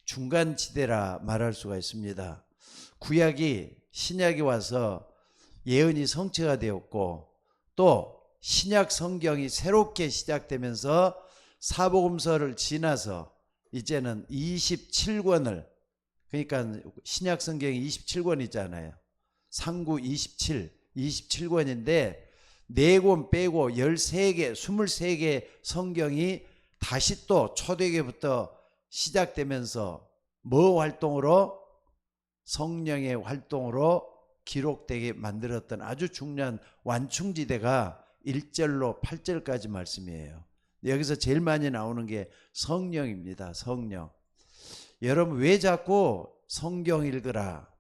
중간지대라 말할 수가 있습니다. 구약이 신약이 와서 예언이 성취가 되었고 또 신약 성경이 새롭게 시작되면서 사복음서를 지나서 이제는 27권을, 그러니까 신약 성경이 27권이잖아요. 상구 27권인데 4권 빼고 13개, 23개 성경이 다시 또 초대교부터 시작되면서 뭐 활동으로? 성령의 활동으로 기록되게 만들었던 아주 중요한 완충지대가 1절로 8절까지 말씀이에요. 여기서 제일 많이 나오는 게 성령입니다. 성령. 여러분 왜 자꾸 성경 읽으라,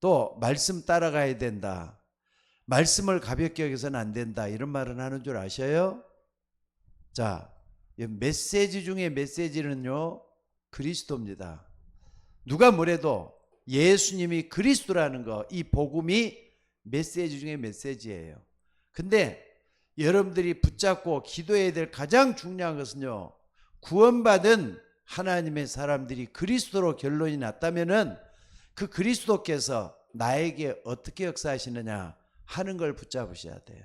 또 말씀 따라가야 된다, 말씀을 가볍게 여기서는 안 된다, 이런 말은 하는 줄 아셔요? 자, 메시지 중에 메시지는요 그리스도입니다. 누가 뭐래도 예수님이 그리스도라는 거, 이 복음이 메시지 중에 메시지예요. 근데 여러분들이 붙잡고 기도해야 될 가장 중요한 것은요, 구원받은 하나님의 사람들이 그리스도로 결론이 났다면은 그 그리스도께서 나에게 어떻게 역사하시느냐 하는 걸 붙잡으셔야 돼요.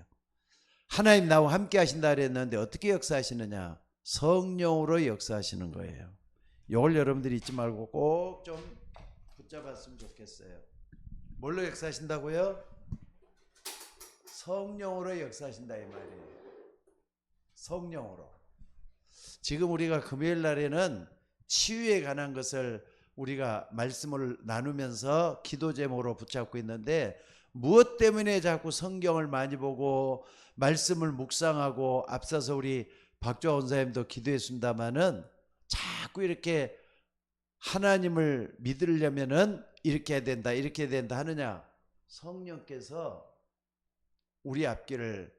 하나님 나와 함께 하신다 그랬는데 어떻게 역사하시느냐? 성령으로 역사하시는 거예요. 이걸 여러분들이 잊지 말고 꼭 좀 붙잡았으면 좋겠어요. 뭘로 역사하신다고요? 성령으로 역사하신다 이 말이에요. 성령으로. 지금 우리가 금요일 날에는 치유에 관한 것을 우리가 말씀을 나누면서 기도 제목으로 붙잡고 있는데, 무엇 때문에 자꾸 성경을 많이 보고 말씀을 묵상하고, 앞서서 우리 박주아 원사님도 기도했습니다마는 자꾸 이렇게 하나님을 믿으려면은 이렇게 해야 된다, 이렇게 해야 된다 하느냐? 성령께서 우리 앞길을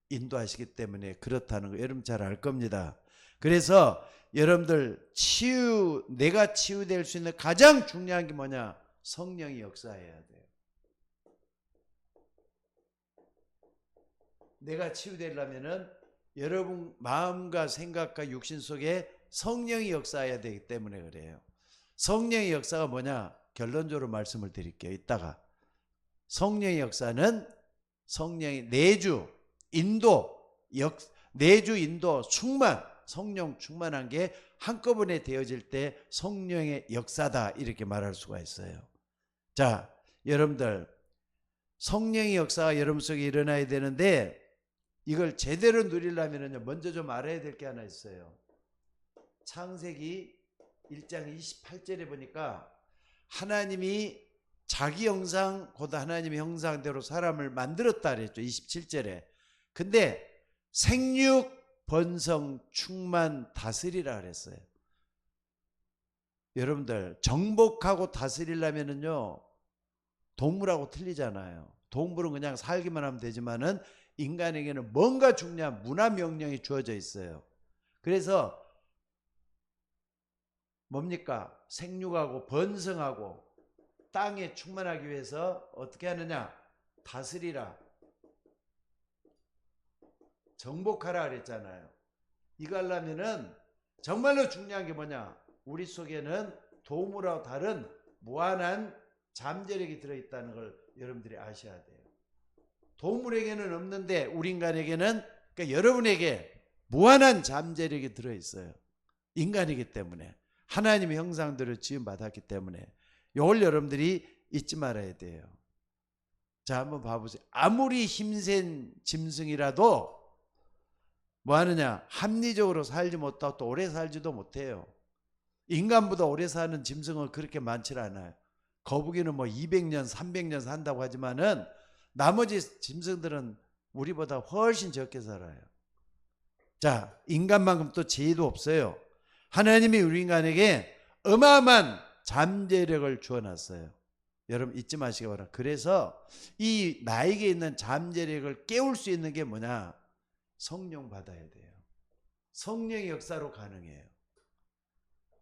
인도하시기 때문에 그렇다는 거 여러분 잘 알 겁니다. 그래서 여러분들 내가 치유될 수 있는 가장 중요한 게 뭐냐? 성령이 역사해야 돼요. 내가 치유되려면은 여러분 마음과 생각과 육신 속에 성령이 역사해야 되기 때문에 그래요. 성령의 역사가 뭐냐? 결론적으로 말씀을 드릴게요. 이따가. 성령의 역사는 성령의 내주, 인도, 내주, 인도, 충만, 성령 충만한 게 한꺼번에 되어질 때 성령의 역사다, 이렇게 말할 수가 있어요. 자, 여러분들 성령의 역사가 여러분 속에 일어나야 되는데, 이걸 제대로 누리려면 먼저 좀 알아야 될 게 하나 있어요. 창세기 1장 28절에 보니까 하나님이 자기 형상 곧 하나님의 형상대로 사람을 만들었다 그랬죠. 27절에. 근데 생육 번성 충만 다스리라 그랬어요. 여러분들 정복하고 다스리려면은요 동물하고 틀리잖아요. 동물은 그냥 살기만 하면 되지만은 인간에게는 뭔가 중요한 문화 명령이 주어져 있어요. 그래서 뭡니까? 생육하고 번성하고 땅에 충만하기 위해서 어떻게 하느냐? 다스리라, 정복하라 그랬잖아요. 이거 하려면은 정말로 중요한 게 뭐냐? 우리 속에는 동물하고 다른 무한한 잠재력이 들어있다는 걸 여러분들이 아셔야 돼요. 동물에게는 없는데 우리 인간에게는, 그러니까 여러분에게 무한한 잠재력이 들어있어요. 인간이기 때문에, 하나님의 형상대로 지음받았기 때문에. 이걸 여러분들이 잊지 말아야 돼요. 자, 한번 봐보세요. 아무리 힘센 짐승이라도 뭐 하느냐? 합리적으로 살지 못하고 또 오래 살지도 못해요. 인간보다 오래 사는 짐승은 그렇게 많지 않아요. 거북이는 뭐 200년, 300년 산다고 하지만은 나머지 짐승들은 우리보다 훨씬 적게 살아요. 자, 인간만큼 또 죄도 없어요. 하나님이 우리 인간에게 어마어마한 잠재력을 주어놨어요. 여러분 잊지 마시기 바랍니다. 그래서 이 나에게 있는 잠재력을 깨울 수 있는 게 뭐냐? 성령 받아야 돼요. 성령의 역사로 가능해요.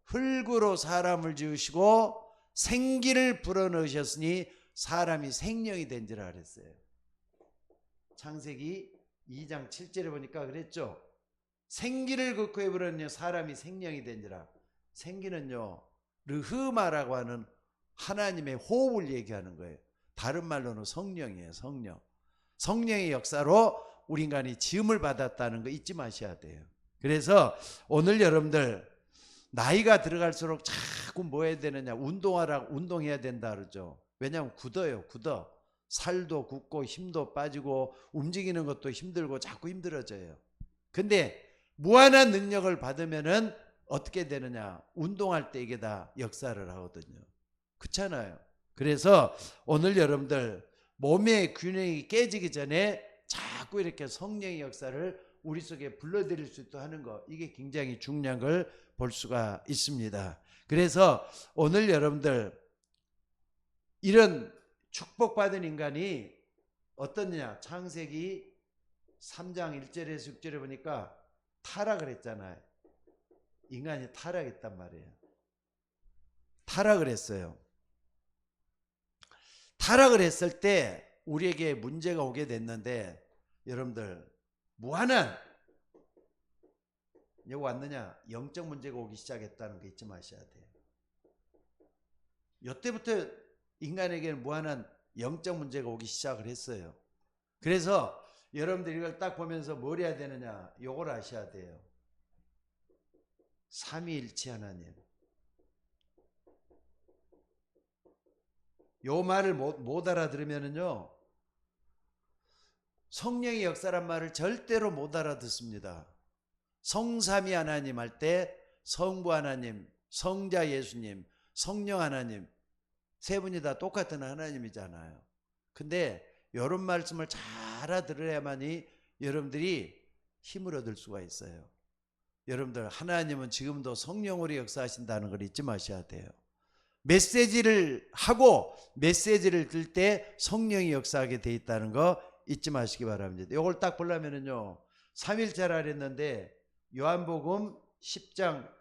흙으로 사람을 지으시고 생기를 불어넣으셨으니 사람이 생명이 된지라 그랬어요. 창세기 2장 7절에 보니까 그랬죠. 생기를 극호해 버렸냐? 사람이 생명이 된지라. 생기는요, 르흐마라고 하는 하나님의 호흡을 얘기하는 거예요. 다른 말로는 성령이에요. 성령. 성령의 역사로 우리 인간이 지음을 받았다는 거 잊지 마셔야 돼요. 그래서 오늘 여러분들 나이가 들어갈수록 자꾸 뭐 해야 되느냐, 운동해야 된다 그러죠. 왜냐하면 굳어요. 굳어. 살도 굳고 힘도 빠지고 움직이는 것도 힘들고 자꾸 힘들어져요. 근데 무한한 능력을 받으면은 어떻게 되느냐, 운동할 때 이게 다 역사를 하거든요. 그렇잖아요. 그래서 오늘 여러분들 몸의 균형이 깨지기 전에 자꾸 이렇게 성령의 역사를 우리 속에 불러들일 수 있도록 하는 거, 이게 굉장히 중요한 걸 볼 수가 있습니다. 그래서 오늘 여러분들 이런 축복받은 인간이 어떻느냐, 창세기 3장 1절에서 6절에 보니까 타락을 했잖아요. 인간이 타락했단 말이에요. 타락을 했어요. 타락을 했을 때 우리에게 문제가 오게 됐는데, 여러분들 무한한, 여기 왔느냐, 영적 문제가 오기 시작했다는 거 잊지 마셔야 돼요. 이때부터 인간에게는 무한한 영적 문제가 오기 시작을 했어요. 그래서 여러분들 이걸 딱 보면서 뭘 해야 되느냐, 요걸 아셔야 돼요. 삼위일체 하나님. 요 말을 못 알아들으면은요, 성령의 역사란 말을 절대로 못 알아듣습니다. 성삼위 하나님 할 때 성부 하나님, 성자 예수님, 성령 하나님, 세 분이 다 똑같은 하나님이잖아요. 근데 이런 말씀을 잘 알아들어야만이 여러분들이 힘을 얻을 수가 있어요. 여러분들, 하나님은 지금도 성령으로 역사하신다는 걸 잊지 마셔야 돼요. 메시지를 하고 메시지를 들 때 성령이 역사하게 돼 있다는 거 잊지 마시기 바랍니다. 이걸 딱 보려면은요, 3일째라 그랬는데 요한복음 10장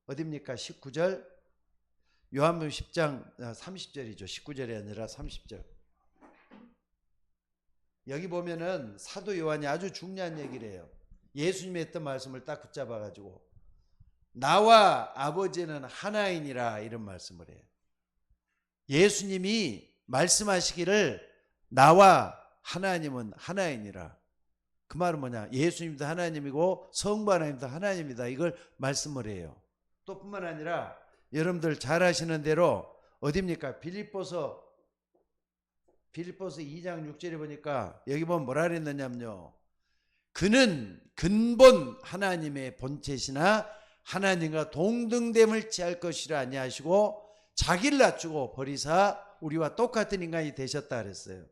어딥니까? 19절. 요한복음 10장 30절이죠. 19절이 아니라 30절. 여기 보면은 사도 요한이 아주 중요한 얘기를 해요. 예수님이 했던 말씀을 딱 붙잡아 가지고 나와 아버지는 하나이니라, 이런 말씀을 해요. 예수님이 말씀하시기를 나와 하나님은 하나이니라. 그 말은 뭐냐, 예수님도 하나님이고 성부 하나님도 하나님이다, 이걸 말씀을 해요. 또 뿐만 아니라 여러분들 잘 아시는 대로 어딥니까? 빌립보서 2장 6절에 보니까 여기 보면 뭐라 그랬느냐면요, 그는 근본 하나님의 본체시나 하나님과 동등됨을 취할 것이라 아니하시고 자기를 낮추고 버리사 우리와 똑같은 인간이 되셨다 그랬어요.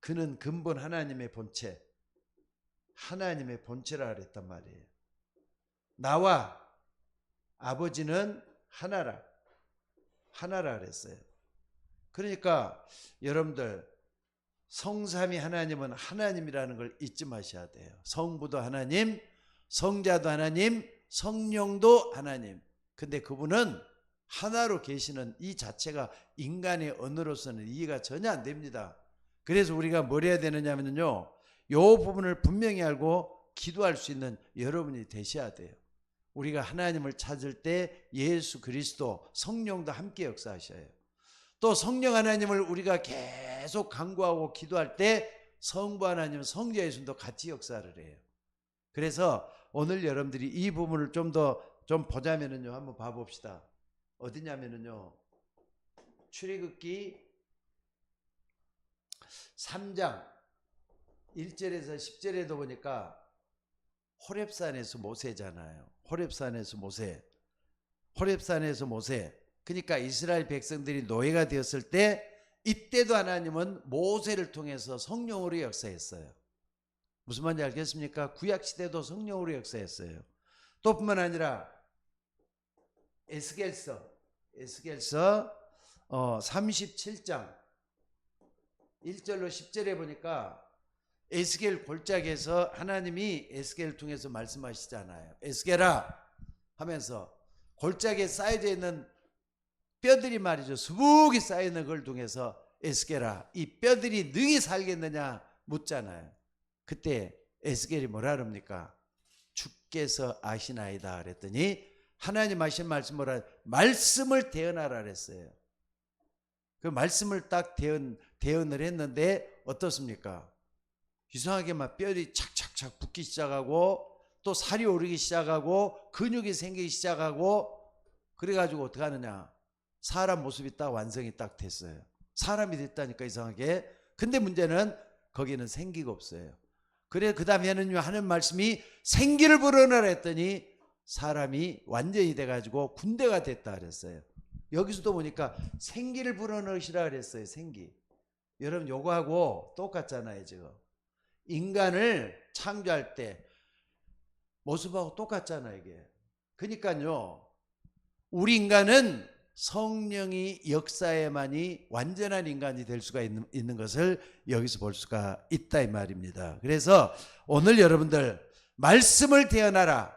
그는 근본 하나님의 본체, 하나님의 본체라 그랬단 말이에요. 나와 아버지는 하나라 그랬어요. 그러니까 여러분들, 성삼위 하나님은 하나님이라는 걸 잊지 마셔야 돼요. 성부도 하나님, 성자도 하나님, 성령도 하나님. 근데 그분은 하나로 계시는 이 자체가 인간의 언어로서는 이해가 전혀 안 됩니다. 그래서 우리가 뭘 해야 되느냐면요, 요 부분을 분명히 알고 기도할 수 있는 여러분이 되셔야 돼요. 우리가 하나님을 찾을 때 예수 그리스도, 성령도 함께 역사하셔요. 또 성령 하나님을 우리가 계속 간구하고 기도할 때 성부 하나님, 성자 예수님도 같이 역사를 해요. 그래서 오늘 여러분들이 이 부분을 좀 더 보자면은요, 한번 봐봅시다. 어디냐면은요, 출애굽기 3장 1절에서 10절에도 보니까 호렙산에서 모세잖아요. 호렙산에서 모세. 그러니까 이스라엘 백성들이 노예가 되었을 때 이때도 하나님은 모세를 통해서 성령으로 역사했어요. 무슨 말인지 알겠습니까? 구약시대도 성령으로 역사했어요. 또 뿐만 아니라 에스겔서 37장 1절로 10절에 보니까 에스겔 골짜기에서 하나님이 에스겔을 통해서 말씀하시잖아요. 에스겔아 하면서 골짜기에 쌓여져 있는 뼈들이 말이죠, 수북이 쌓여있는 걸 통해서 에스겔아, 이 뼈들이 능히 살겠느냐 묻잖아요. 그때 에스겔이 뭐라 그럽니까? 주께서 아시나이다 그랬더니 하나님 하신 말씀 뭐라? 말씀을 대언하라 그랬어요. 그 말씀을 딱 대언을 했는데 어떻습니까? 이상하게 막 뼈이 착착착 붙기 시작하고 또 살이 오르기 시작하고 근육이 생기기 시작하고 그래가지고 어떻게 하느냐? 사람 모습이 딱 완성이 딱 됐어요. 사람이 됐다니까 이상하게. 근데 문제는 거기는 생기가 없어요. 그래 그 다음에는 하는 말씀이 생기를 불어넣으라 했더니 사람이 완전히 돼가지고 군대가 됐다 그랬어요. 여기서도 보니까 생기를 불어넣으시라 그랬어요. 생기. 여러분 요거하고 똑같잖아요. 지금 인간을 창조할 때 모습하고 똑같잖아요. 이게. 그러니까요 우리 인간은 성령이 역사에만이 완전한 인간이 될 수가 있는 것을 여기서 볼 수가 있다 이 말입니다. 그래서 오늘 여러분들 말씀을 대언하라.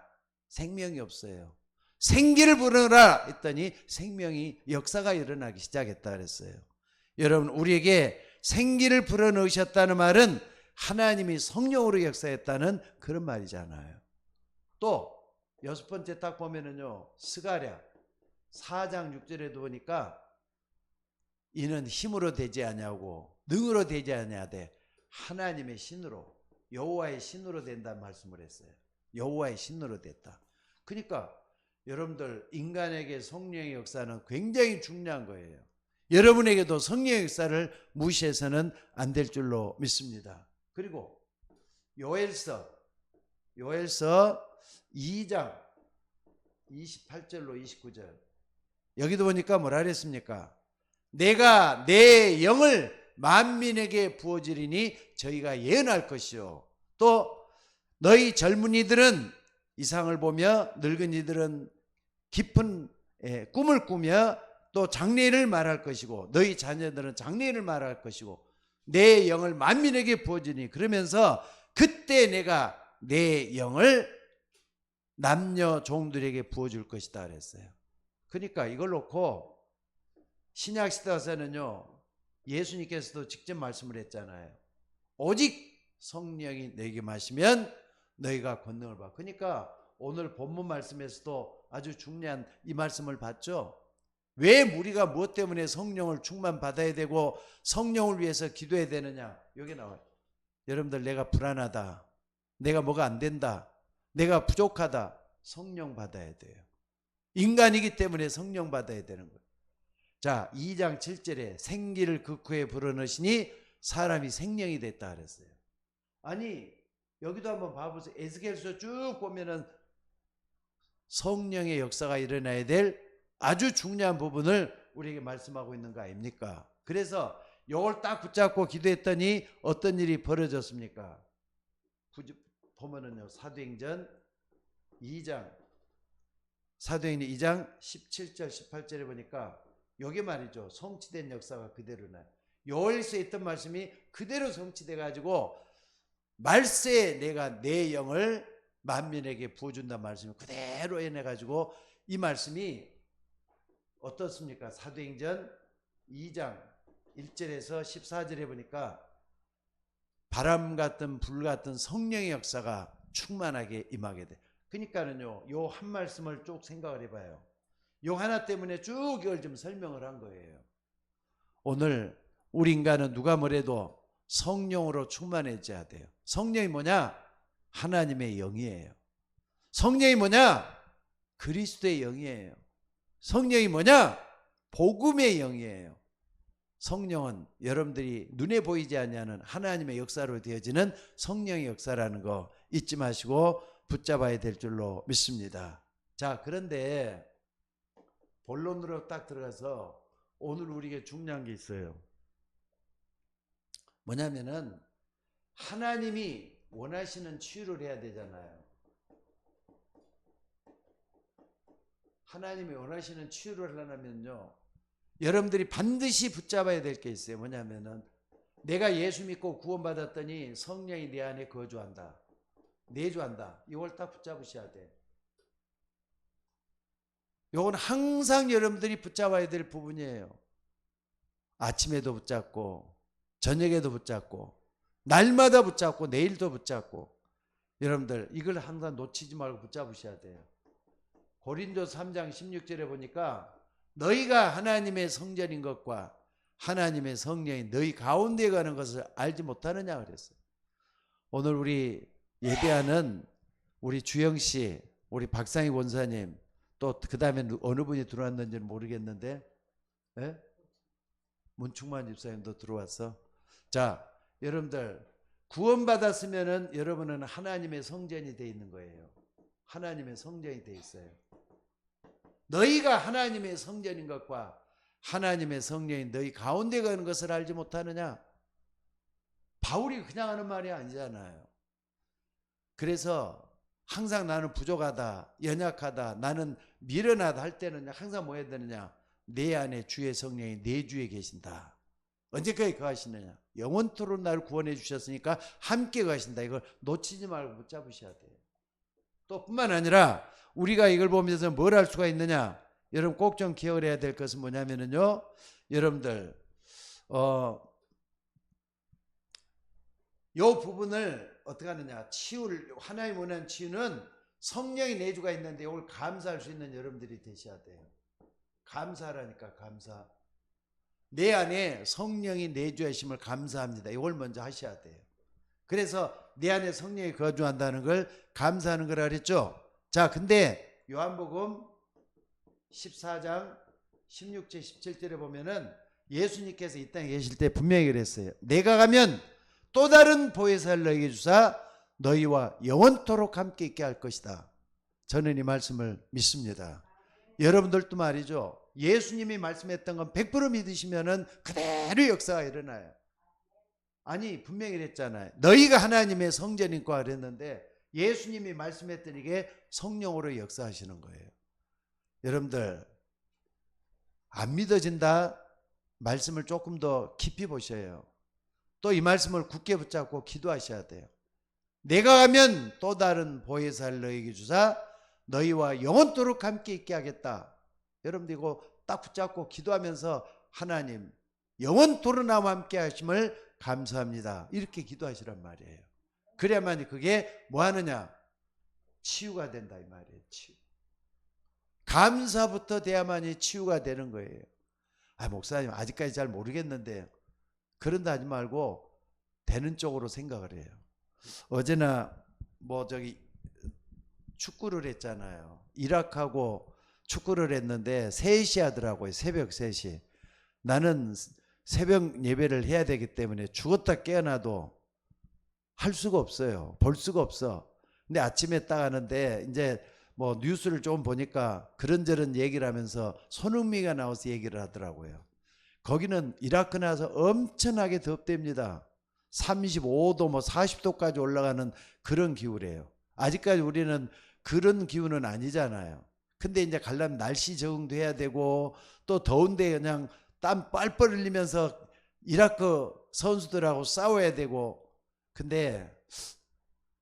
생명이 없어요. 생기를 불어넣으라 했더니 생명이 역사가 일어나기 시작했다 그랬어요. 여러분 우리에게 생기를 불어넣으셨다는 말은 하나님이 성령으로 역사했다는 그런 말이잖아요. 또 여섯 번째 딱 보면은요 스가랴 4장 6절에도 보니까 이는 힘으로 되지 아니하고 능으로 되지 아니하되 하나님의 신으로 여호와의 신으로 된다는 말씀을 했어요. 여호와의 신으로 됐다. 그러니까 여러분들 인간에게 성령의 역사는 굉장히 중요한 거예요. 여러분에게도 성령의 역사를 무시해서는 안 될 줄로 믿습니다. 그리고 요엘서 2장 28절로 29절 여기도 보니까 뭐라 그랬습니까? 내가 내 영을 만민에게 부어주리니 저희가 예언할 것이요 또 너희 젊은이들은 이상을 보며 늙은이들은 깊은 꿈을 꾸며 또 장래를 말할 것이고 너희 자녀들은 장래를 말할 것이고 내 영을 만민에게 부어주니 그러면서 그때 내가 내 영을 남녀 종들에게 부어줄 것이다 그랬어요. 그러니까 이걸 놓고 신약시대 와서는요 예수님께서도 직접 말씀을 했잖아요. 오직 성령이 너에게 마시면 너희가 권능을 받아. 그러니까 오늘 본문 말씀에서도 아주 중요한 이 말씀을 봤죠. 왜 우리가 무엇 때문에 성령을 충만 받아야 되고 성령을 위해서 기도해야 되느냐. 여기 나와요. 여러분들 내가 불안하다. 내가 뭐가 안 된다. 내가 부족하다. 성령 받아야 돼요. 인간이기 때문에 성령 받아야 되는 거예요. 자 2장 7절에 생기를 극후에 불어넣으시니 사람이 생명이 됐다 그랬어요. 아니 여기도 한번 봐보세요. 에스겔서 쭉 보면은 성령의 역사가 일어나야 될 아주 중요한 부분을 우리에게 말씀하고 있는 거 아닙니까? 그래서 이걸 딱 붙잡고 기도했더니 어떤 일이 벌어졌습니까? 보면은요 사도행전 2장 17절 18절에 보니까 여기 말이죠. 성취된 역사가 그대로 나요. 요엘서에 있던 말씀이 그대로 성취돼 가지고 말세에 내가 내 영을 만민에게 부어준다는 말씀이 그대로 해내 가지고 이 말씀이 어떻습니까? 사도행전 2장 1절에서 14절에 보니까 바람 같은 불 같은 성령의 역사가 충만하게 임하게 돼. 그러니까는요 요 한 말씀을 쭉 생각을 해봐요. 요 하나 때문에 쭉 이걸 좀 설명을 한 거예요. 오늘 우리 인간은 누가 뭐래도 성령으로 충만해져야 돼요. 성령이 뭐냐? 하나님의 영이에요. 성령이 뭐냐? 그리스도의 영이에요. 성령이 뭐냐? 복음의 영이에요. 성령은 여러분들이 눈에 보이지 않는 하나님의 역사로 되어지는 성령의 역사라는 거 잊지 마시고 붙잡아야 될 줄로 믿습니다. 자, 그런데 본론으로 딱 들어가서 오늘 우리에게 중요한 게 있어요. 뭐냐면은 하나님이 원하시는 치유를 해야 되잖아요. 하나님이 원하시는 치유를 하려면요 여러분들이 반드시 붙잡아야 될 게 있어요. 뭐냐면은 내가 예수 믿고 구원받았더니 성령이 내 안에 거주한다. 내주한다. 이걸 딱 붙잡으셔야 돼. 이건 항상 여러분들이 붙잡아야 될 부분이에요. 아침에도 붙잡고 저녁에도 붙잡고 날마다 붙잡고 내일도 붙잡고 여러분들 이걸 항상 놓치지 말고 붙잡으셔야 돼요. 고린도 3장 16절에 보니까 너희가 하나님의 성전인 것과 하나님의 성령이 너희 가운데 가는 것을 알지 못하느냐 그랬어요. 오늘 우리 예배하는 우리 주영씨, 우리 박상희 원사님, 또 그 다음에 어느 분이 들어왔는지는 모르겠는데, 예? 문충만 집사님도 들어왔어. 자, 여러분들 구원받았으면은 여러분은 하나님의 성전이 돼 있는 거예요. 하나님의 성전이 돼 있어요. 너희가 하나님의 성전인 것과 하나님의 성령이 너희 가운데 가는 것을 알지 못하느냐? 바울이 그냥 하는 말이 아니잖아요. 그래서 항상 나는 부족하다, 연약하다, 나는 미련하다 할 때는 항상 뭐 해야 되느냐? 내 안에 주의 성령이 내 주에 계신다. 언제까지 거하시느냐? 영원토록 나를 구원해 주셨으니까 함께 거하신다. 이걸 놓치지 말고 붙잡으셔야 돼요. 또 뿐만 아니라 우리가 이걸 보면서 뭘 할 수가 있느냐? 여러분 꼭 좀 기억을 해야 될 것은 뭐냐면요, 여러분들 요 부분을 어떻게 하느냐? 하나님 원하는 치유는 성령이 내주가 있는데 이걸 감사할 수 있는 여러분들이 되셔야 돼요. 감사라니까, 감사. 내 안에 성령이 내주하심을 감사합니다. 이걸 먼저 하셔야 돼요. 그래서 내 안에 성령이 거주한다는 걸 감사하는 거라 그랬죠. 자, 근데 요한복음 14장 16절 17절에 보면은 예수님께서 이 땅에 계실 때 분명히 그랬어요. 내가 가면 또 다른 보혜사를 너희에게 주사 너희와 영원토록 함께 있게 할 것이다. 저는 이 말씀을 믿습니다. 여러분들도 말이죠. 예수님이 말씀했던 건 100% 믿으시면은 그대로 역사가 일어나요. 아니 분명히 그랬잖아요. 너희가 하나님의 성전인과 그랬는데 예수님이 말씀했던 이게 성령으로 역사하시는 거예요. 여러분들 안 믿어진다? 말씀을 조금 더 깊이 보셔요. 또 이 말씀을 굳게 붙잡고 기도하셔야 돼요. 내가 가면 또 다른 보혜사를 너희에게 주사 너희와 영원토록 함께 있게 하겠다. 여러분들 이거 딱 붙잡고 기도하면서 하나님 영원토록 나와 함께 하심을 감사합니다. 이렇게 기도하시란 말이에요. 그래야만 그게 뭐 하느냐? 치유가 된다 이 말이에요. 치유. 감사부터 돼야만이 치유가 되는 거예요. 아, 목사님 아직까지 잘 모르겠는데 그런다 하지 말고 되는 쪽으로 생각을 해요. 어제나 축구를 했잖아요. 이라크하고 축구를 했는데 3시 하더라고요. 새벽 3시. 나는 새벽 예배를 해야 되기 때문에 죽었다 깨어나도 할 수가 없어요. 볼 수가 없어. 근데 아침에 딱 하는데 이제 뉴스를 좀 보니까 그런저런 얘기를 하면서 손흥민이가 나와서 얘기를 하더라고요. 거기는 이라크 나서 엄청나게 덥답니다. 35도 40도까지 올라가는 그런 기후래요. 아직까지 우리는 그런 기후는 아니잖아요. 근데 이제 가려면 날씨 적응도 해야 되고 또 더운데 그냥 땀 뻘뻘 흘리면서 이라크 선수들하고 싸워야 되고. 근데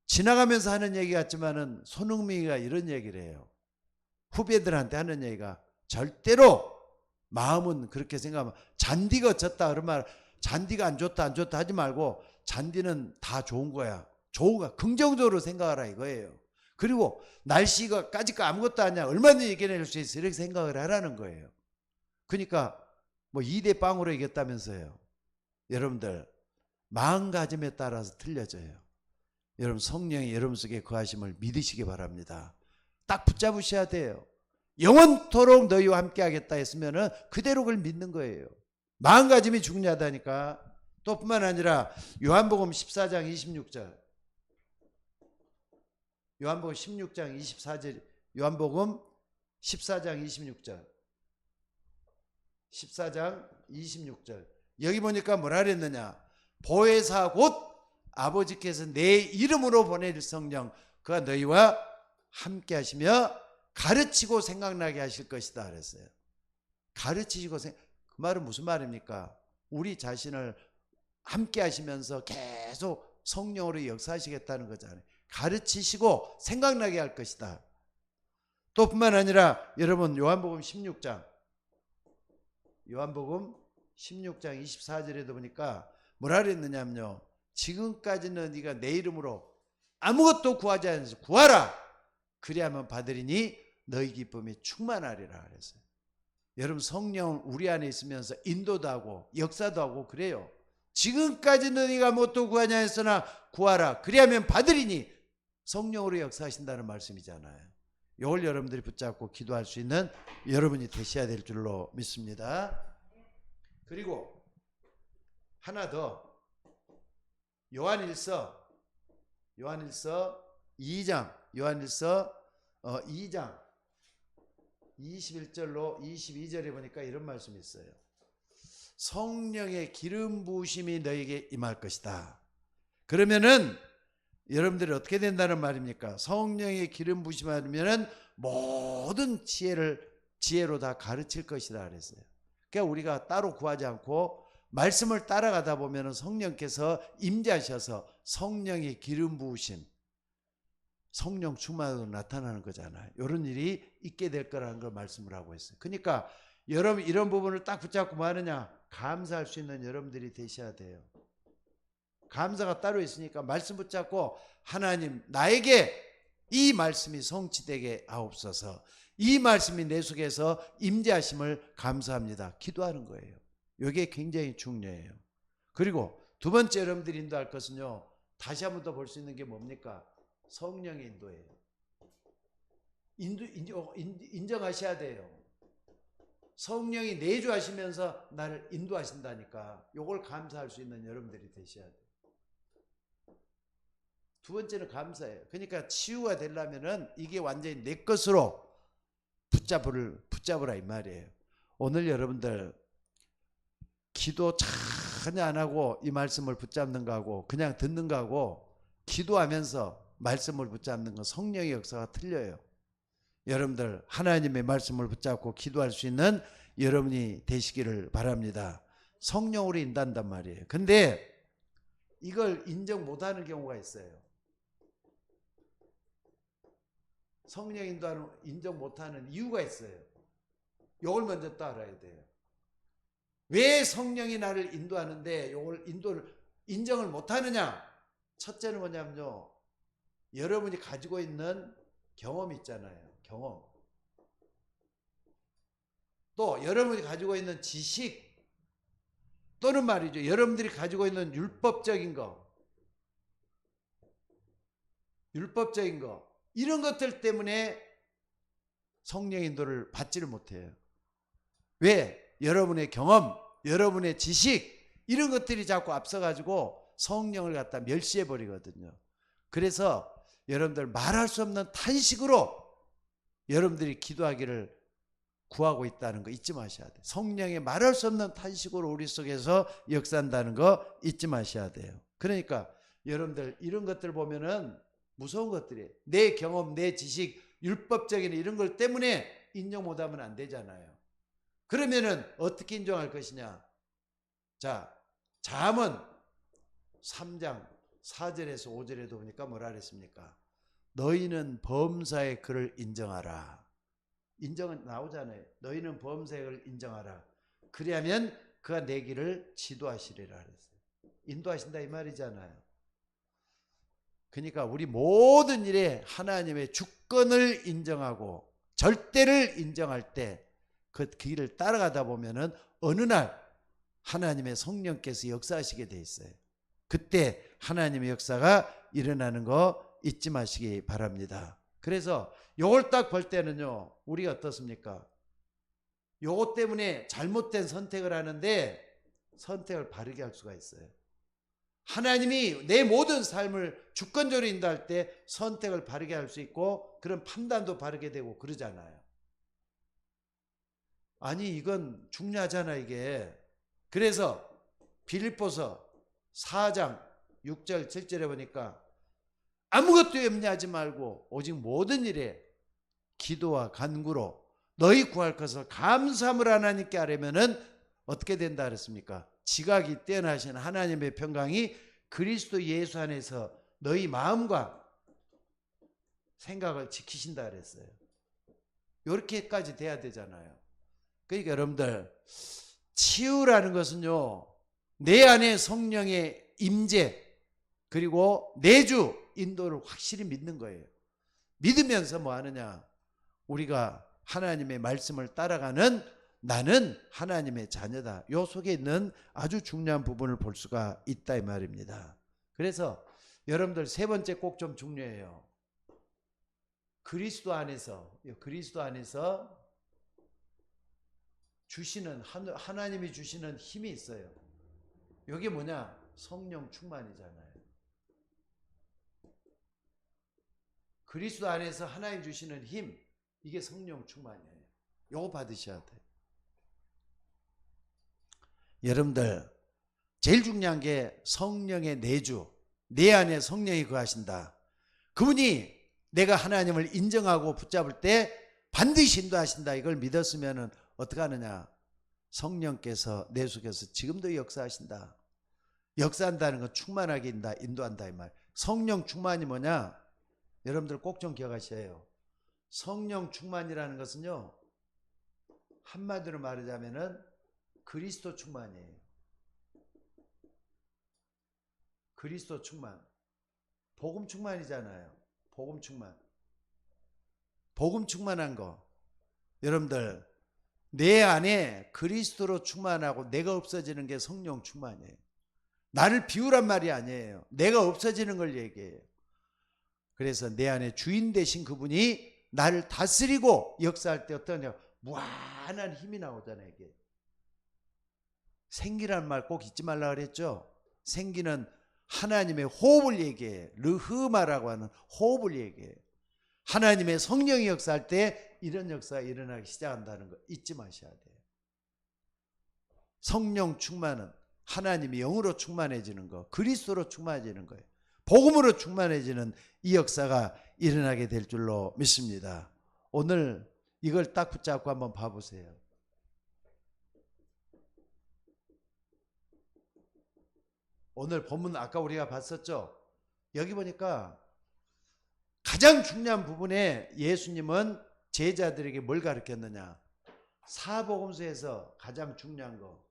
지나가면서 하는 얘기 같지만은 손흥민이가 이런 얘기를 해요. 후배들한테 하는 얘기가 절대로 마음은 그렇게 생각하면 잔디가 졌다 그러면 잔디가 안 좋다 하지 말고 잔디는 다 좋은 거야. 좋은 거야. 긍정적으로 생각하라 이거예요. 그리고 날씨가 까짓거 아무것도 아니야. 얼마든지 이겨낼 수 있어. 이렇게 생각을 하라는 거예요. 그러니까 2대 0으로 이겼다면서요. 여러분들 마음가짐에 따라서 틀려져요. 여러분 성령이 여러분 속에 거하심을 믿으시기 바랍니다. 딱 붙잡으셔야 돼요. 영원토록 너희와 함께 하겠다 했으면은 그대로 그걸 믿는 거예요. 마음가짐이 중요하다니까. 또 뿐만 아니라 요한복음 14장 26절 요한복음 16장 24절 요한복음 14장 26절 14장 26절 여기 보니까 뭐라 그랬느냐? 보혜사 곧 아버지께서 내 이름으로 보내실 성령 그가 너희와 함께 하시며 가르치고 생각나게 하실 것이다 그랬어요. 가르치시고 그 말은 무슨 말입니까? 우리 자신을 함께 하시면서 계속 성령으로 역사하시겠다는 거잖아요. 가르치시고 생각나게 할 것이다. 또 뿐만 아니라 여러분 요한복음 16장 24절에도 보니까 뭐라 그랬느냐면요. 지금까지는 네가 내 이름으로 아무것도 구하지 않아서 구하라. 그래야만 받으리니 너희 기쁨이 충만하리라 그랬어요. 여러분, 성령은 우리 안에 있으면서 인도도 하고 역사도 하고 그래요. 지금까지 너희가 뭣도 구하냐 했으나 구하라 그리하면 받으리니, 성령으로 역사하신다는 말씀이잖아요. 이걸 여러분들이 붙잡고 기도할 수 있는 여러분이 되셔야 될 줄로 믿습니다. 그리고 하나 더, 요한일서 2장 2장 21절로 22절에 보니까 이런 말씀이 있어요. 성령의 기름 부으심이 너에게 임할 것이다. 그러면은 여러분들이 어떻게 된다는 말입니까? 성령의 기름 부으심이 하면은 모든 지혜로 다 가르칠 것이다 그랬어요. 그러니까 우리가 따로 구하지 않고 말씀을 따라가다 보면은 성령께서 임재하셔서 성령의 기름 부으심, 성령 충만으로 나타나는 거잖아요. 이런 일이 있게 될 거라는 걸 말씀을 하고 있어요. 그러니까 여러분, 이런 부분을 딱 붙잡고 뭐 하느냐? 감사할 수 있는 여러분들이 되셔야 돼요. 감사가 따로 있으니까 말씀 붙잡고, 하나님 나에게 이 말씀이 성취되게 하옵소서, 이 말씀이 내 속에서 임재하심을 감사합니다, 기도하는 거예요. 이게 굉장히 중요해요. 그리고 두 번째 여러분들이 인도할 것은요, 다시 한 번 더 볼 수 있는 게 뭡니까? 성령의 인도예요. 인정하셔야 돼요. 성령이 내주하시면서 나를 인도하신다니까, 이걸 감사할 수 있는 여러분들이 되셔야 돼요. 두 번째는 감사예요. 그러니까 치유가 되려면은 이게 완전히 내 것으로 붙잡으라 이 말이에요. 오늘 여러분들 기도 전혀 안 하고 이 말씀을 붙잡는 거하고 그냥 듣는 거하고 기도하면서 말씀을 붙잡는 건 성령의 역사가 틀려요. 여러분들 하나님의 말씀을 붙잡고 기도할 수 있는 여러분이 되시기를 바랍니다. 성령으로 인도한단 말이에요. 근데 이걸 인정 못하는 경우가 있어요. 성령 인도하는 인정 못하는 이유가 있어요. 이걸 먼저 또 알아야 돼요. 왜 성령이 나를 인도하는데 이걸 인정을 못하느냐? 첫째는 뭐냐면요, 여러분이 가지고 있는 경험 있잖아요. 경험. 또 여러분이 가지고 있는 지식, 또는 말이죠, 여러분들이 가지고 있는 율법적인 거, 이런 것들 때문에 성령 인도를 받지를 못해요. 왜? 여러분의 경험, 여러분의 지식, 이런 것들이 자꾸 앞서가지고 성령을 갖다 멸시해버리거든요. 그래서 여러분들 말할 수 없는 탄식으로 여러분들이 기도하기를 구하고 있다는 거 잊지 마셔야 돼요. 성령의 말할 수 없는 탄식으로 우리 속에서 역사한다는 거 잊지 마셔야 돼요. 그러니까 여러분들 이런 것들 보면은 무서운 것들이에요. 내 경험, 내 지식, 율법적인 이런 걸 때문에 인정 못하면 안 되잖아요. 그러면은 어떻게 인정할 것이냐? 자, 잠언 3장 4절에서 5절에도 보니까 뭐라 그랬습니까? 너희는 범사의 그를 인정하라. 인정은 나오잖아요. 너희는 범사의 그를 인정하라. 그리하면 그가 내 길을 지도하시리라 그랬어요. 인도하신다 이 말이잖아요. 그러니까 우리 모든 일에 하나님의 주권을 인정하고 절대를 인정할 때 그 길을 따라가다 보면은 어느 날 하나님의 성령께서 역사하시게 돼 있어요. 그때 하나님의 역사가 일어나는 거 잊지 마시기 바랍니다. 그래서 요걸 딱 볼 때는요, 우리가 어떻습니까? 요것 때문에 잘못된 선택을 하는데 선택을 바르게 할 수가 있어요. 하나님이 내 모든 삶을 주권적으로 인도할 때 선택을 바르게 할 수 있고 그런 판단도 바르게 되고 그러잖아요. 아니 이건 중요하잖아 이게. 그래서 빌립보서 4장 6절 7절에 보니까 아무것도 염려하지 말고 오직 모든 일에 기도와 간구로 너희 구할 것을 감사함을 하나님께 아뢰면은 어떻게 된다 그랬습니까? 지각이 뛰어나신 하나님의 평강이 그리스도 예수 안에서 너희 마음과 생각을 지키신다 그랬어요. 이렇게까지 돼야 되잖아요. 그러니까 여러분들 치유라는 것은요, 내 안에 성령의 임재 그리고 내주 인도를 확실히 믿는 거예요. 믿으면서 뭐 하느냐? 우리가 하나님의 말씀을 따라가는 나는 하나님의 자녀다. 요 속에 있는 아주 중요한 부분을 볼 수가 있다 이 말입니다. 그래서 여러분들 세 번째 꼭 좀 중요해요. 그리스도 안에서 주시는 하나님이 주시는 힘이 있어요. 이게 뭐냐? 성령 충만이잖아요. 그리스도 안에서 하나님 주시는 힘, 이게 성령 충만이에요. 요거 받으셔야 돼요. 여러분들 제일 중요한 게 성령의 내주, 내 안에 성령이 거하신다. 그분이 내가 하나님을 인정하고 붙잡을 때 반드시 인도하신다. 이걸 믿었으면 어떻게 하느냐? 성령께서 내 속에서 지금도 역사하신다. 역사한다는 건 충만하게 인도한다 이 말. 성령 충만이 뭐냐? 여러분들 꼭 좀 기억하셔야 해요. 성령 충만이라는 것은요, 한마디로 말하자면은 그리스도 충만이에요. 그리스도 충만. 복음 충만이잖아요. 복음 충만. 복음 충만한 거. 여러분들 내 안에 그리스도로 충만하고 내가 없어지는 게 성령 충만이에요. 나를 비우란 말이 아니에요. 내가 없어지는 걸 얘기해요. 그래서 내 안에 주인 되신 그분이 나를 다스리고 역사할 때 어떠냐? 무한한 힘이 나오잖아요. 이게. 생기란 말 꼭 잊지 말라 그랬죠. 생기는 하나님의 호흡을 얘기해. 르흐마라고 하는 호흡을 얘기해. 하나님의 성령이 역사할 때 이런 역사가 일어나기 시작한다는 거 잊지 마셔야 돼요. 성령 충만은 하나님이 영으로 충만해지는 거, 그리스도로 충만해지는 거예요. 복음으로 충만해지는 이 역사가 일어나게 될 줄로 믿습니다. 오늘 이걸 딱 붙잡고 한번 봐보세요. 오늘 본문 아까 우리가 봤었죠. 여기 보니까 가장 중요한 부분에 예수님은 제자들에게 뭘 가르쳤느냐? 사복음서에서 가장 중요한 거.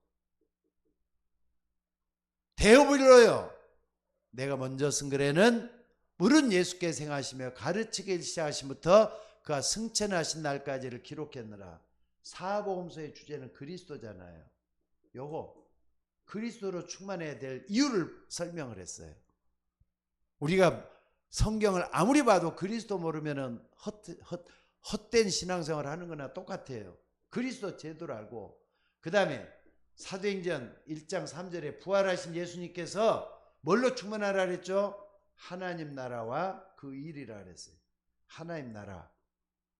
대업을 이뤄요. 내가 먼저 쓴 글에는 물은 예수께서 행하시며 가르치기 시작하심부터 그가 승천하신 날까지를 기록했느라. 사복음서의 주제는 그리스도잖아요. 요거 그리스도로 충만해야 될 이유를 설명을 했어요. 우리가 성경을 아무리 봐도 그리스도 모르면은 헛된 신앙생활을 하는 거나 똑같아요. 그리스도 제도를 알고, 그 다음에 사도행전 1장 3절에 부활하신 예수님께서 뭘로 충만하라 그랬죠? 하나님 나라와 그 일이라 그랬어요. 하나님 나라.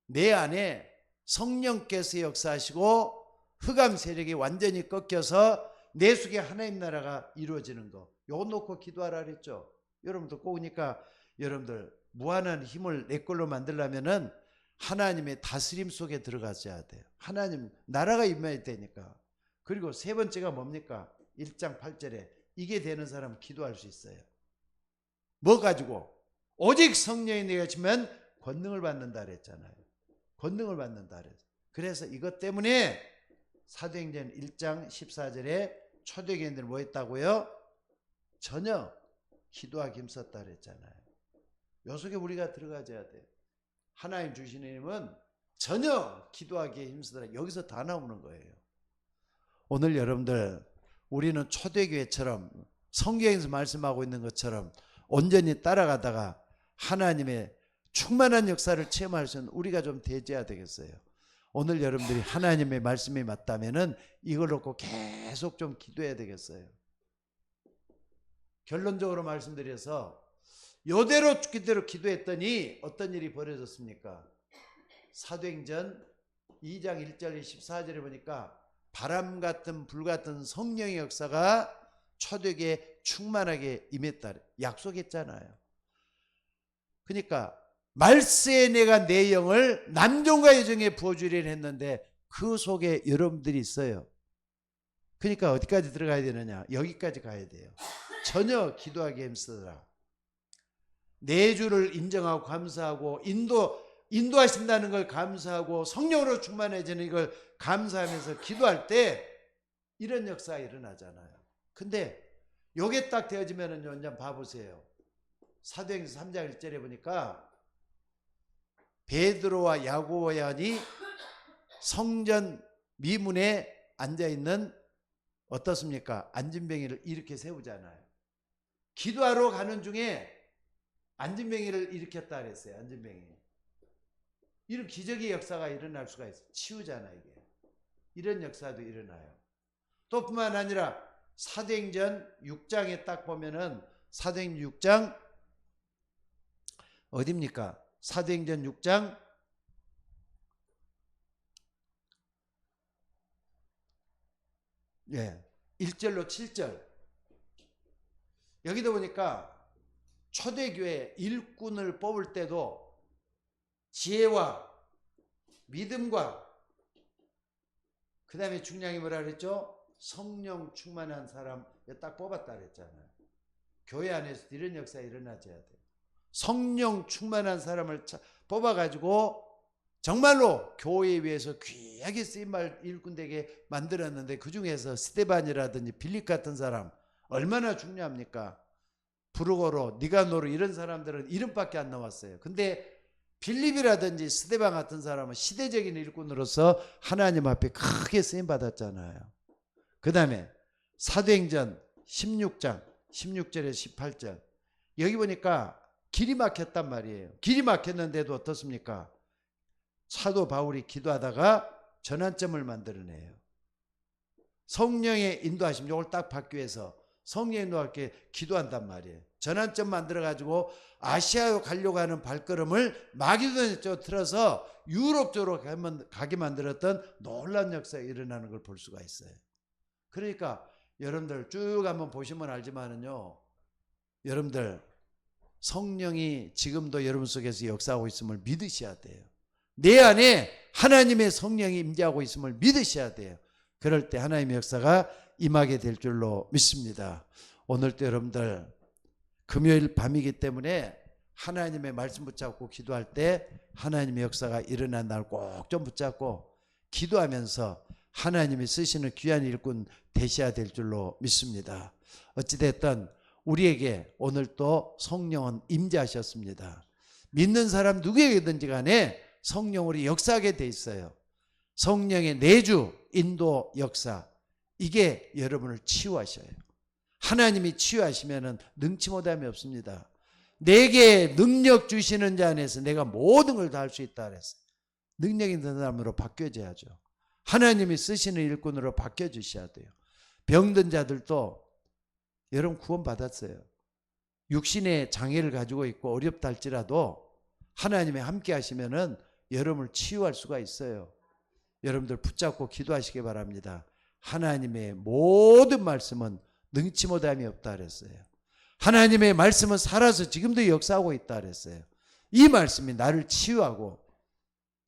내 안에 성령께서 역사하시고 흑암 세력이 완전히 꺾여서 내 속에 하나님 나라가 이루어지는 거. 요거 놓고 기도하라 그랬죠. 여러분들 꼬우니까 여러분들 무한한 힘을 내 걸로 만들려면은 하나님의 다스림 속에 들어가셔야 돼요. 하나님 나라가 임해야 되니까. 그리고 세 번째가 뭡니까? 1장 8절에 이게 되는 사람은 기도할 수 있어요. 뭐 가지고? 오직 성령이 내게 주면 권능을 받는다 그랬잖아요. 권능을 받는다 그랬어요. 그래서 이것 때문에 사도행전 1장 14절에 초대교인들은 뭐 했다고요? 전혀 기도하기 힘썼다 그랬잖아요. 요 속에 우리가 들어가줘야 돼요. 하나님 주시는 힘은 전혀 기도하기에 힘쓰더라. 여기서 다 나오는 거예요. 오늘 여러분들 우리는 초대교회처럼 성경에서 말씀하고 있는 것처럼 온전히 따라가다가 하나님의 충만한 역사를 체험할 수 있는 우리가 좀 되어야 되겠어요. 오늘 여러분들이 하나님의 말씀이 맞다면은 이걸 놓고 계속 좀 기도해야 되겠어요. 결론적으로 말씀드려서 요대로 기도했더니 어떤 일이 벌어졌습니까? 사도행전 2장 1절 14절에 보니까 바람 같은 불 같은 성령의 역사가 초대교회에 충만하게 임했다. 약속했잖아요. 그러니까 말세에 내가 내 영을 남종과 여종에 부어주리라 했는데 그 속에 여러분들이 있어요. 그러니까 어디까지 들어가야 되느냐? 여기까지 가야 돼요. 전혀 기도하기 힘쓰더라. 내 주를 인정하고 감사하고 인도하신다는 걸 감사하고 성령으로 충만해지는 이걸 감사하면서 기도할 때 이런 역사가 일어나잖아요. 근데 요게 딱 되어지면은요, 이제 봐보세요. 사도행전 3장 1절에 보니까 베드로와 야고보 요한이 성전 미문에 앉아있는 어떻습니까? 안진뱅이를 이렇게 세우잖아요. 기도하러 가는 중에 안진뱅이를 일으켰다 그랬어요. 안진뱅이. 이런 기적의 역사가 일어날 수가 있어요. 치유잖아 이게. 이런 역사도 일어나요. 또 뿐만 아니라 사도행전 6장에 딱 보면은 사도행전 6장 어디입니까? 사도행전 6장 1절로 7절 여기도 보니까 초대교회 일꾼을 뽑을 때도 지혜와 믿음과 그 다음에 중요한 게 뭐라 그랬죠? 성령 충만한 사람 딱 뽑았다 그랬잖아요. 교회 안에서 이런 역사 일어나줘야 돼요. 성령 충만한 사람을 뽑아가지고 정말로 교회에 위해서 귀하게 쓰임받을 일꾼되게 만들었는데 그 중에서 스데반이라든지 빌립 같은 사람 얼마나 중요합니까? 브루고로, 니가노로 이런 사람들은 이름밖에 안 나왔어요. 근데 빌립이라든지 스데반 같은 사람은 시대적인 일꾼으로서 하나님 앞에 크게 쓰임받았잖아요. 그 다음에 사도행전 16장 16절에서 18절 여기 보니까 길이 막혔단 말이에요. 길이 막혔는데도 어떻습니까? 사도 바울이 기도하다가 전환점을 만들어내요. 성령의 인도하심, 이걸 딱 받기 위해서 성령의 인도하게 기도한단 말이에요. 전환점 만들어가지고 아시아로 가려고 하는 발걸음을 마게도니아 쪽으로 틀어서 유럽 쪽으로 가게 만들었던 놀라운 역사가 일어나는 걸 볼 수가 있어요. 그러니까 여러분들 쭉 한번 보시면 알지만은요, 여러분들 성령이 지금도 여러분 속에서 역사하고 있음을 믿으셔야 돼요. 내 안에 하나님의 성령이 임재하고 있음을 믿으셔야 돼요. 그럴 때 하나님의 역사가 임하게 될 줄로 믿습니다. 오늘도 여러분들 금요일 밤이기 때문에 하나님의 말씀 붙잡고 기도할 때 하나님의 역사가 일어난 날 꼭 좀 붙잡고 기도하면서 하나님이 쓰시는 귀한 일꾼 되셔야 될 줄로 믿습니다. 어찌됐든 우리에게 오늘 또 성령은 임재하셨습니다. 믿는 사람 누구에게든지 간에 성령으로 역사하게 돼 있어요. 성령의 내주, 인도, 역사, 이게 여러분을 치유하셔요. 하나님이 치유하시면 능치 못함이 없습니다. 내게 능력 주시는 자 안에서 내가 모든 걸 다 할 수 있다 그랬어요. 능력 있는 사람으로 바뀌어져야죠. 하나님이 쓰시는 일꾼으로 바뀌어주셔야 돼요. 병든 자들도 여러분 구원 받았어요. 육신의 장애를 가지고 있고 어렵다 할지라도 하나님이 함께 하시면은 여러분을 치유할 수가 있어요. 여러분들 붙잡고 기도하시기 바랍니다. 하나님의 모든 말씀은 능치 못함이 없다 그랬어요. 하나님의 말씀은 살아서 지금도 역사하고 있다 그랬어요. 이 말씀이 나를 치유하고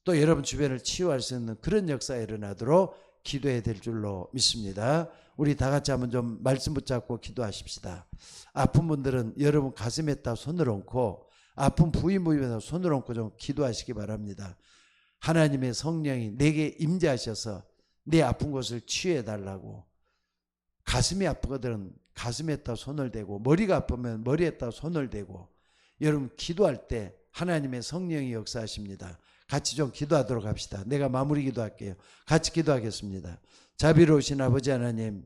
또 여러분 주변을 치유할 수 있는 그런 역사가 일어나도록 기도해야 될 줄로 믿습니다. 우리 다 같이 한번 좀 말씀 붙잡고 기도하십시다. 아픈 분들은 여러분 가슴에다 손을 얹고 아픈 부위부위에다 손을 얹고 좀 기도하시기 바랍니다. 하나님의 성령이 내게 임재하셔서 내 아픈 곳을 치유해 달라고. 가슴이 아프거든 가슴에다 손을 대고 머리가 아프면 머리에다 손을 대고 여러분 기도할 때 하나님의 성령이 역사하십니다. 같이 좀 기도하도록 합시다. 내가 마무리 기도할게요. 같이 기도하겠습니다. 자비로우신 아버지 하나님,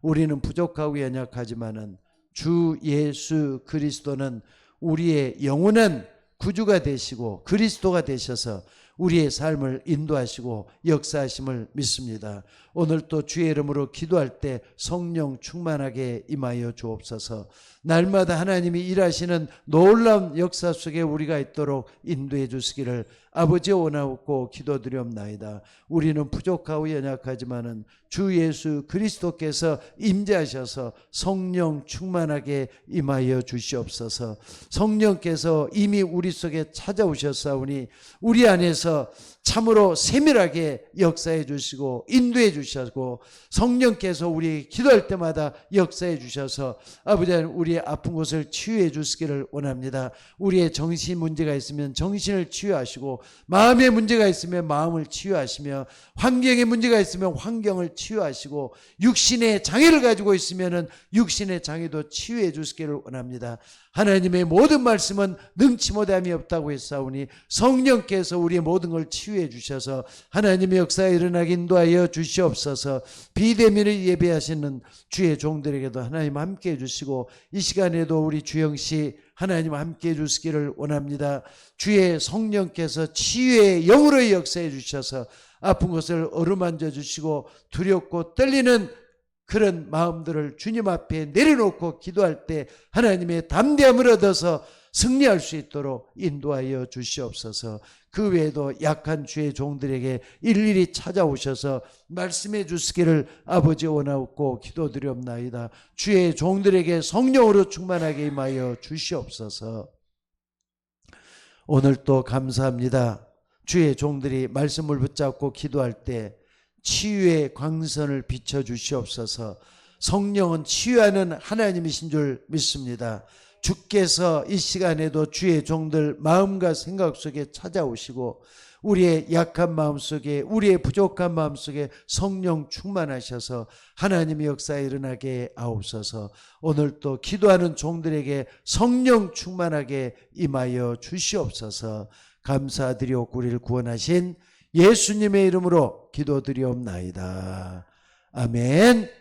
우리는 부족하고 연약하지만은 주 예수 그리스도는 우리의 영원한 구주가 되시고 그리스도가 되셔서 우리의 삶을 인도하시고 역사하심을 믿습니다. 오늘 또 주의 이름으로 기도할 때 성령 충만하게 임하여 주옵소서. 날마다 하나님이 일하시는 놀라운 역사 속에 우리가 있도록 인도해 주시기를 아버지 원하옵고 기도드리옵나이다. 우리는 부족하고 연약하지만은 주 예수 그리스도께서 임재하셔서 성령 충만하게 임하여 주시옵소서. 성령께서 이미 우리 속에 찾아오셨사오니 우리 안에서 참으로 세밀하게 역사해 주시고 인도해 주시고 성령께서 우리 기도할 때마다 역사해 주셔서 아버지 하나님 우리의 아픈 곳을 치유해 주시기를 원합니다. 우리의 정신 문제가 있으면 정신을 치유하시고 마음에 문제가 있으면 마음을 치유하시며 환경에 문제가 있으면 환경을 치유하시고 육신의 장애를 가지고 있으면 육신의 장애도 치유해 주시기를 원합니다. 하나님의 모든 말씀은 능치 못함이 없다고 했사오니 성령께서 우리의 모든 걸 치유해 주셔서 하나님의 역사에 일어나게 인도하여 주시옵소서. 비대면을 예배하시는 주의 종들에게도 하나님 함께 해주시고 이 시간에도 우리 주영씨 하나님 함께 해주시기를 원합니다. 주의 성령께서 치유의 영으로 역사해 주셔서 아픈 것을 어루만져 주시고 두렵고 떨리는 그런 마음들을 주님 앞에 내려놓고 기도할 때 하나님의 담대함을 얻어서 승리할 수 있도록 인도하여 주시옵소서. 그 외에도 약한 주의 종들에게 일일이 찾아오셔서 말씀해 주시기를 아버지 원하옵고 기도드리옵나이다. 주의 종들에게 성령으로 충만하게 임하여 주시옵소서. 오늘 또 감사합니다. 주의 종들이 말씀을 붙잡고 기도할 때 치유의 광선을 비춰 주시옵소서. 성령은 치유하는 하나님이신 줄 믿습니다. 주께서 이 시간에도 주의 종들 마음과 생각 속에 찾아오시고 우리의 약한 마음 속에 우리의 부족한 마음 속에 성령 충만하셔서 하나님의 역사에 일어나게 하옵소서. 오늘 또 기도하는 종들에게 성령 충만하게 임하여 주시옵소서. 감사드리옵고 우리를 구원하신 예수님의 이름으로 기도드리옵나이다. 아멘.